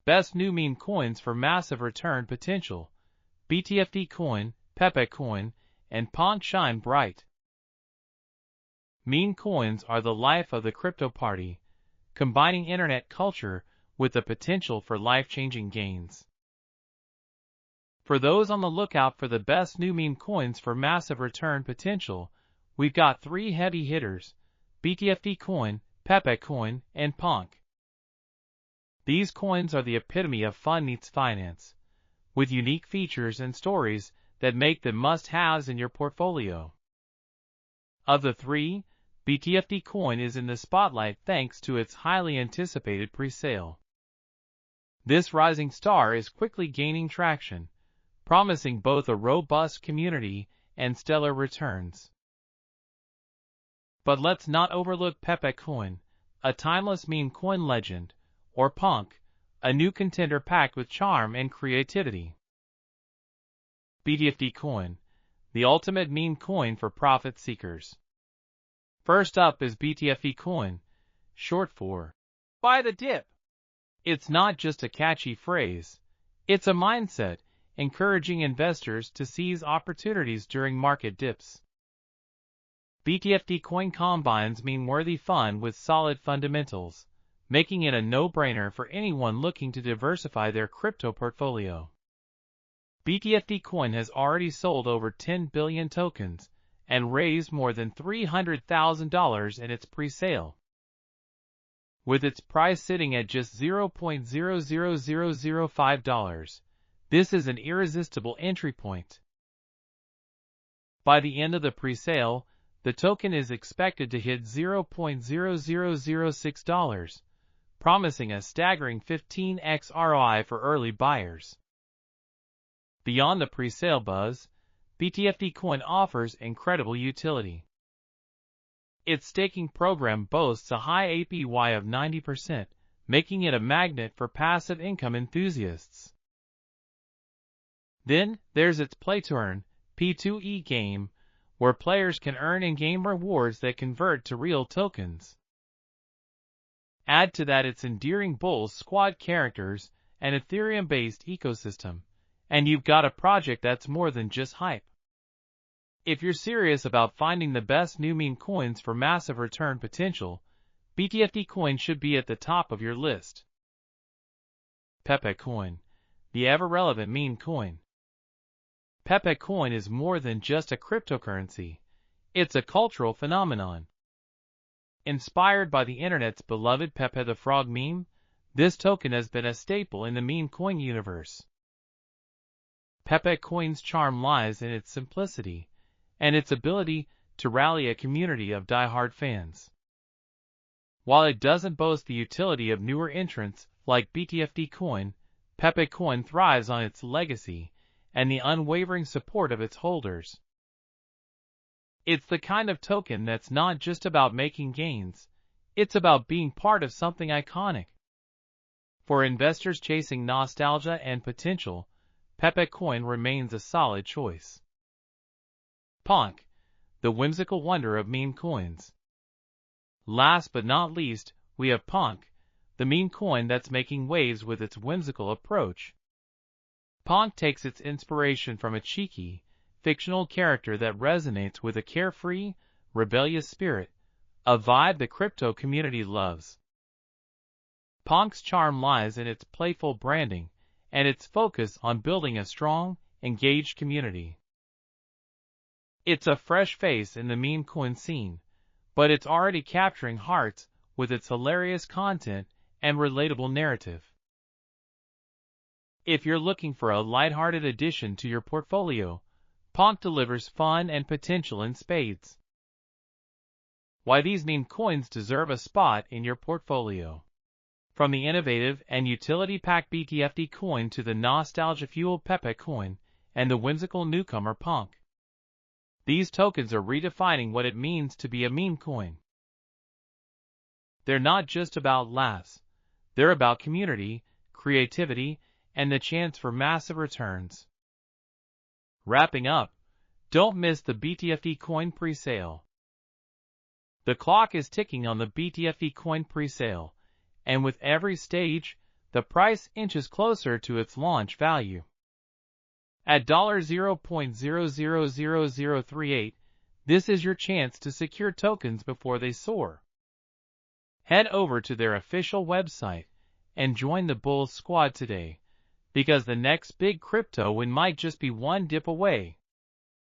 Best new meme coins for massive return potential. BTFD Coin, Pepe Coin, and Ponke shine bright. Meme coins are the life of the crypto party, combining internet culture with the potential for life-changing gains. For those on the lookout for the best new meme coins for massive return potential, we've got three heavy hitters: BTFD Coin, Pepe Coin, and Ponke. These coins are the epitome of fun meets finance, with unique features and stories that make them must-haves in your portfolio. Of the three, BTFD Coin is in the spotlight thanks to its highly anticipated presale. This rising star is quickly gaining traction, promising both a robust community and stellar returns. But let's not overlook Pepe Coin, a timeless meme coin legend, or Ponke, a new contender packed with charm and creativity. BTFD Coin, the ultimate meme coin for profit seekers. First up is BTFD Coin, short for "buy the dip." It's not just a catchy phrase, it's a mindset encouraging investors to seize opportunities during market dips. BTFD Coin combines meme-worthy fun with solid fundamentals, making it a no-brainer for anyone looking to diversify their crypto portfolio. BTFD Coin has already sold over 10 billion tokens and raised more than $300,000 in its pre-sale. With its price sitting at just $0.00005, this is an irresistible entry point. By the end of the pre-sale, the token is expected to hit $0.0006, promising a staggering 15x ROI for early buyers. Beyond the pre-sale buzz, BTFD Coin offers incredible utility. Its staking program boasts a high APY of 90%, making it a magnet for passive income enthusiasts. Then, there's its play-to-earn P2E game, where players can earn in-game rewards that convert to real tokens. Add to that its endearing Bulls Squad characters and Ethereum-based ecosystem, and you've got a project that's more than just hype. If you're serious about finding the best new meme coins for massive return potential, BTFD Coin should be at the top of your list. Pepe Coin, the ever-relevant meme coin. Pepe Coin is more than just a cryptocurrency, it's a cultural phenomenon. Inspired by the internet's beloved Pepe the Frog meme, this token has been a staple in the meme coin universe. Pepe Coin's charm lies in its simplicity and its ability to rally a community of die-hard fans. While it doesn't boast the utility of newer entrants like BTFD Coin, Pepe Coin thrives on its legacy and the unwavering support of its holders. It's the kind of token that's not just about making gains, it's about being part of something iconic. For investors chasing nostalgia and potential, Pepe Coin remains a solid choice. Ponke, the whimsical wonder of meme coins. Last but not least, we have Ponke, the meme coin that's making waves with its whimsical approach. Ponke takes its inspiration from a cheeky, fictional character that resonates with a carefree, rebellious spirit, a vibe the crypto community loves. Ponke's charm lies in its playful branding and its focus on building a strong, engaged community. It's a fresh face in the meme coin scene, but it's already capturing hearts with its hilarious content and relatable narrative. If you're looking for a lighthearted addition to your portfolio, Ponke delivers fun and potential in spades. Why these meme coins deserve a spot in your portfolio. From the innovative and utility-packed BTFD Coin to the nostalgia-fueled Pepe Coin and the whimsical newcomer Ponke, these tokens are redefining what it means to be a meme coin. They're not just about laughs, they're about community, creativity, and the chance for massive returns. Wrapping up, don't miss the BTFD Coin presale. The clock is ticking on the BTFD Coin presale, and with every stage, the price inches closer to its launch value. At $0.000038, this is your chance to secure tokens before they soar. Head over to their official website and join the Bulls squad today, because the next big crypto win might just be one dip away.